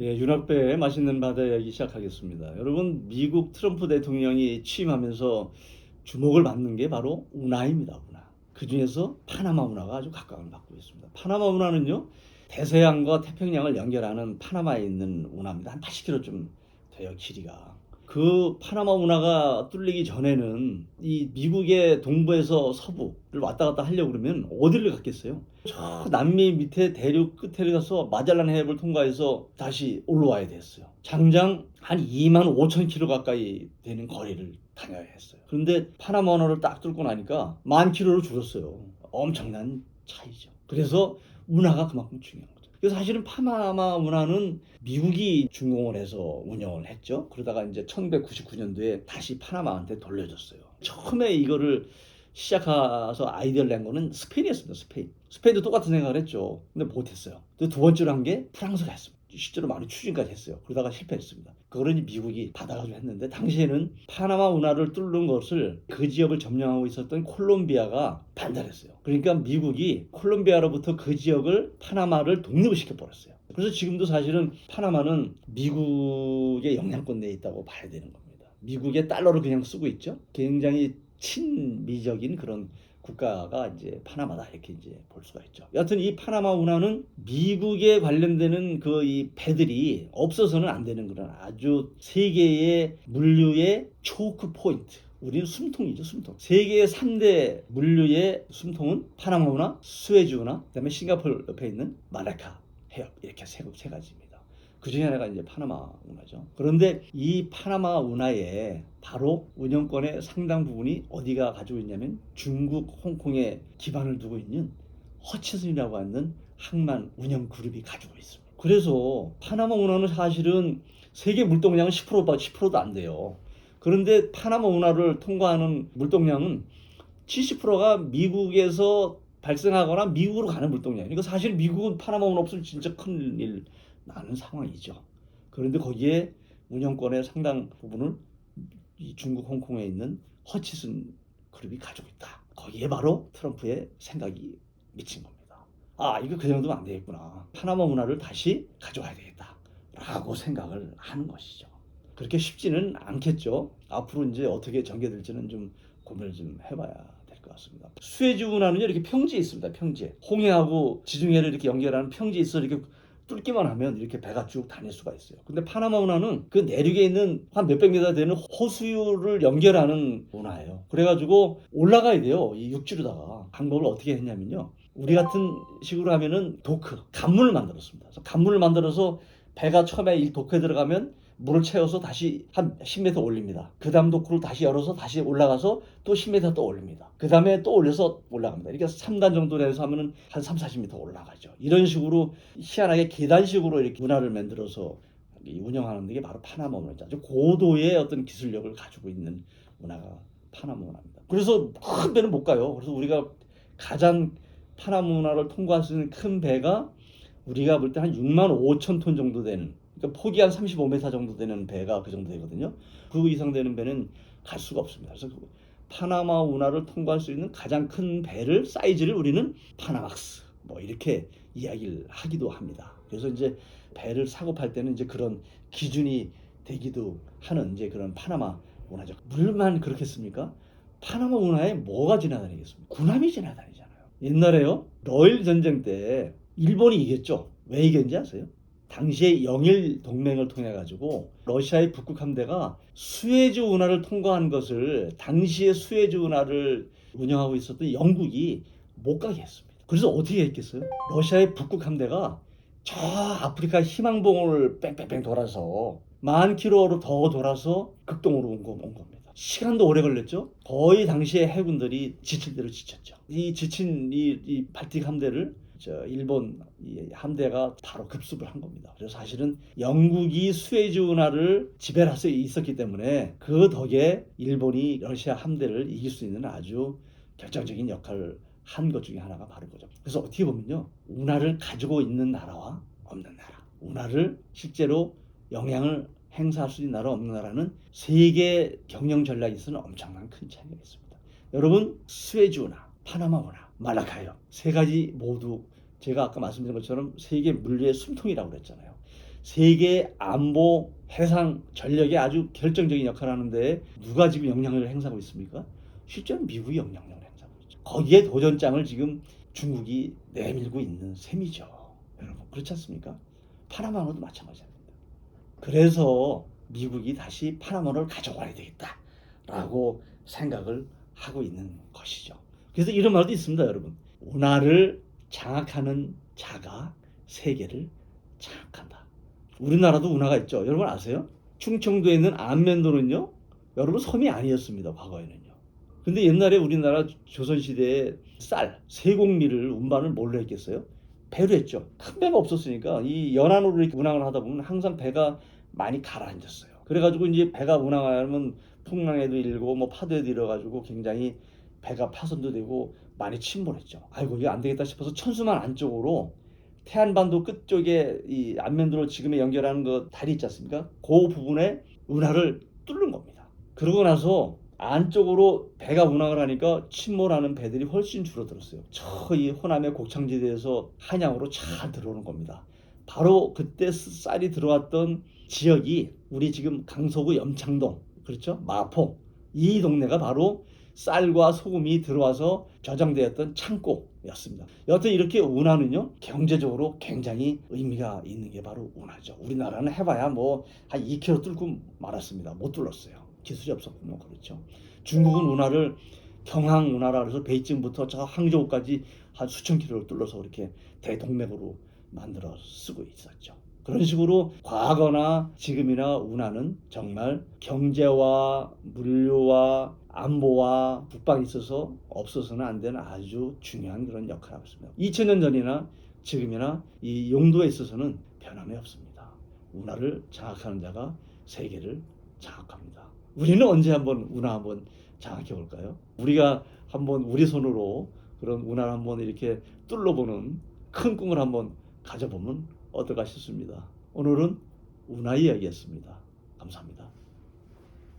예, 윤학배의 맛있는 바다 이야기 시작하겠습니다. 여러분, 미국 트럼프 대통령이 취임하면서 주목을 받는 게 바로 운하입니다. 운하. 그중에서 파나마 운하가 아주 각광을 받고 있습니다. 파나마 운하는요, 대서양과 태평양을 연결하는 파나마에 있는 운하입니다. 한 80km쯤 돼요, 길이가. 그 파나마 운하가 뚫리기 전에는 이 미국의 동부에서 서부를 왔다 갔다 하려고 그러면 어디를 갔겠어요? 저 남미 밑에 대륙 끝에 가서 마젤란 해협을 통과해서 다시 올라와야 됐어요. 장장 한 2만 5천 킬로 가까이 되는 거리를 다녀야 했어요. 그런데 파나마 운하를 딱 뚫고 나니까 1만 킬로로 줄었어요. 엄청난 차이죠. 그래서 운하가 그만큼 중요한 거죠. 그래서 사실은 파나마 운하는 미국이 준공을 해서 운영을 했죠. 그러다가 이제 1999년도에 다시 파나마한테 돌려줬어요. 처음에 이거를 시작해서 아이디어를 낸 거는 스페인이었습니다. 스페인도 똑같은 생각을 했죠. 근데 못했어요. 두 번째로 한 게 프랑스가 했습니다. 실제로 많이 추진까지 했어요. 그러다가 실패했습니다. 그거를 미국이 받아가지고 했는데, 당시에는 파나마 운하를 뚫는 것을 그 지역을 점령하고 있었던 콜롬비아가 반대했어요. 그러니까 미국이 콜롬비아로부터 그 지역을 파나마를 독립을 시켜버렸어요. 그래서 지금도 사실은 파나마는 미국의 영향권 내에 있다고 봐야 되는 겁니다. 미국의 달러를 그냥 쓰고 있죠. 굉장히 친미적인 그런 국가가 이제 파나마다 이렇게 이제 볼 수가 있죠. 여하튼 이 파나마 운하는 미국에 관련되는 그 이 배들이 없어서는 안 되는 그런 아주 세계의 물류의 초크 포인트. 우리는 숨통이죠, 숨통. 세계의 3대 물류의 숨통은 파나마 운하, 수에즈 운하, 그다음에 싱가포르 옆에 있는 말라카 해협, 이렇게 세 가지입니다. 그 중에 하나가 이제 파나마 운하죠. 그런데 이 파나마 운하에 바로 운영권의 상당 부분이 어디가 가지고 있냐면 중국, 홍콩에 기반을 두고 있는 허치슨이라고 하는 항만 운영 그룹이 가지고 있습니다. 그래서 파나마 운하는 사실은 세계 물동량은 10%도 안 돼요. 그런데 파나마 운하를 통과하는 물동량은 70%가 미국에서 발생하거나 미국으로 가는 물동량이에요. 그러니까 사실 미국은 파나마 운하 없으면 진짜 큰일 나는 상황이죠. 그런데 거기에 운영권의 상당 부분을 이 중국 홍콩에 있는 허치슨 그룹이 가지고 있다. 거기에 바로 트럼프의 생각이 미친 겁니다. 아, 이거 그냥 두면 안 되겠구나. 파나마 운하를 다시 가져와야 되겠다 라고 생각을 하는 것이죠. 그렇게 쉽지는 않겠죠. 앞으로 이제 어떻게 전개될지는 좀 고민을 좀 해봐야 될 것 같습니다. 수에즈 운하는요, 이렇게 평지에 있습니다. 평지에. 홍해하고 지중해를 이렇게 연결하는 평지에 있어 이렇게 뚫기만 하면 이렇게 배가 쭉 다닐 수가 있어요. 근데 파나마 운하는 그 내륙에 있는 한 몇백 미터 되는 호수를 연결하는 운하예요. 그래가지고 올라가야 돼요. 이 육지로다가. 방법을 어떻게 했냐면요, 우리 같은 식으로 하면은 간문을 만들었습니다. 그래서 간문을 만들어서 배가 처음에 이 도크에 들어가면 물을 채워서 다시 한 10m 올립니다. 그 다음 도크를 다시 열어서 다시 올라가서 또 10m 또 올립니다. 그 다음에 또 올려서 올라갑니다. 이렇게 3단 정도 내서 하면은 한 3, 40m 올라가죠. 이런 식으로 희한하게 계단식으로 이렇게 운하를 만들어서 운영하는 게 바로 파나마 운하죠. 아주 고도의 어떤 기술력을 가지고 있는 운하가 파나마 운하입니다. 그래서 큰 배는 못 가요. 그래서 우리가 가장 파나마 운하를 통과할 수 있는 큰 배가 우리가 볼 때 한 6만 5천 톤 정도 되는, 그러니까 폭이 한 35m 정도 되는 배가 그 정도 되거든요. 그 이상 되는 배는 갈 수가 없습니다. 그래서 그 파나마 운하를 통과할 수 있는 가장 큰 배를, 사이즈를 우리는 파나막스 뭐 이렇게 이야기를 하기도 합니다. 그래서 이제 배를 사고 팔 때는 이제 그런 기준이 되기도 하는 이제 그런 파나마 운하죠. 물만 그렇겠습니까? 파나마 운하에 뭐가 지나다니겠습니까? 군함이 지나다니잖아요. 옛날에요, 러일 전쟁 때 일본이 이겼죠. 왜 이겼는지 아세요? 당시에 영일 동맹을 통해 가지고 러시아의 북극 함대가 수에즈 운하를 통과한 것을, 당시에 수에즈 운하를 운영하고 있었던 영국이 못 가게 했습니다. 그래서 어떻게 했겠어요? 러시아의 북극 함대가 저 아프리카 희망봉을 뺑뺑뺑 돌아서 10,000km로 더 돌아서 극동으로 온 겁니다. 시간도 오래 걸렸죠. 거의 당시에 해군들이 지칠 대로 지쳤죠. 이 지친 이 발틱 함대를 일본 함대가 바로 급습을 한 겁니다. 그래서 사실은 영국이 수에즈 운하를 지배할 수 있었기 때문에 그 덕에 일본이 러시아 함대를 이길 수 있는 아주 결정적인 역할을 한 것 중에 하나가 바로 그거죠. 그래서 어떻게 보면요, 운하를 가지고 있는 나라와 없는 나라, 운하를 실제로 영향을 행사할 수 있는 나라, 없는 나라는 세계 경영 전략에서는 엄청난 큰 차이가 있습니다. 여러분, 수에즈 운하, 파나마 운하, 말라카 해협 세 가지 모두 제가 아까 말씀드린 것처럼 세계 물류의 숨통이라고 그랬잖아요. 세계 안보 해상 전력에 아주 결정적인 역할을 하는데 누가 지금 영향력을 행사하고 있습니까? 실제로 미국이 영향력을 행사하고 있죠. 거기에 도전장을 지금 중국이 내밀고 있는 셈이죠. 여러분 그렇지 않습니까? 파나마도 마찬가지입니다. 그래서 미국이 다시 파나마를 가져와야 되겠다라고 생각을 하고 있는 것이죠. 그래서 이런 말도 있습니다, 여러분. 운하를 장악하는 자가 세계를 장악한다. 우리나라도 운하가 있죠. 여러분 아세요? 충청도에 있는 안면도는요, 여러분 섬이 아니었습니다, 과거에는요. 근데 옛날에 우리나라 조선시대에 쌀, 세곡미를 운반을 뭘로 했겠어요? 배로 했죠. 큰 배가 없었으니까 이 연안으로 이렇게 운항을 하다 보면 항상 배가 많이 가라앉았어요. 그래가지고 이제 배가 운항하면 풍랑에도 일고 뭐 파도에도 일어가지고 굉장히 배가 파손도 되고 많이 침몰했죠. 아이고 이게 안 되겠다 싶어서 천수만 안쪽으로 태안반도 끝쪽에 이 안면도로 지금에 연결하는 그 다리 있지 않습니까? 그 부분에 운하를 뚫는 겁니다. 그러고 나서 안쪽으로 배가 운항을 하니까 침몰하는 배들이 훨씬 줄어들었어요. 저 이 호남의 곡창지대에서 한양으로 잘 들어오는 겁니다. 바로 그때 쌀이 들어왔던 지역이 우리 지금 강서구 염창동, 그렇죠? 마포. 이 동네가 바로 쌀과 소금이 들어와서 저장되었던 창고였습니다. 여하튼 이렇게 운하는요 경제적으로 굉장히 의미가 있는 게 바로 운하죠. 우리나라는 해봐야 뭐 한 2km 뚫고 말았습니다. 못 뚫었어요. 기술이 없었군요. 그렇죠. 중국은 운하를 경항 운하라 그래서 베이징부터 저 항저우까지 한 수천 킬로를 뚫어서 이렇게 대동맥으로 만들어 쓰고 있었죠. 그런 식으로 과거나 지금이나 운하는 정말 경제와 물류와 안보와 국방에 있어서 없어서는 안 되는 아주 중요한 그런 역할을 하고 있습니다. 2000년 전이나 지금이나 이 용도에 있어서는 변함이 없습니다. 운하를 장악하는 자가 세계를 장악합니다. 우리는 언제 한번 운하 한번 장악해 볼까요? 우리가 한번 우리 손으로 그런 운하를 한번 이렇게 뚫어보는 큰 꿈을 한번 가져보면 어떨까 싶습니다. 오늘은 운하 이야기였습니다. 감사합니다.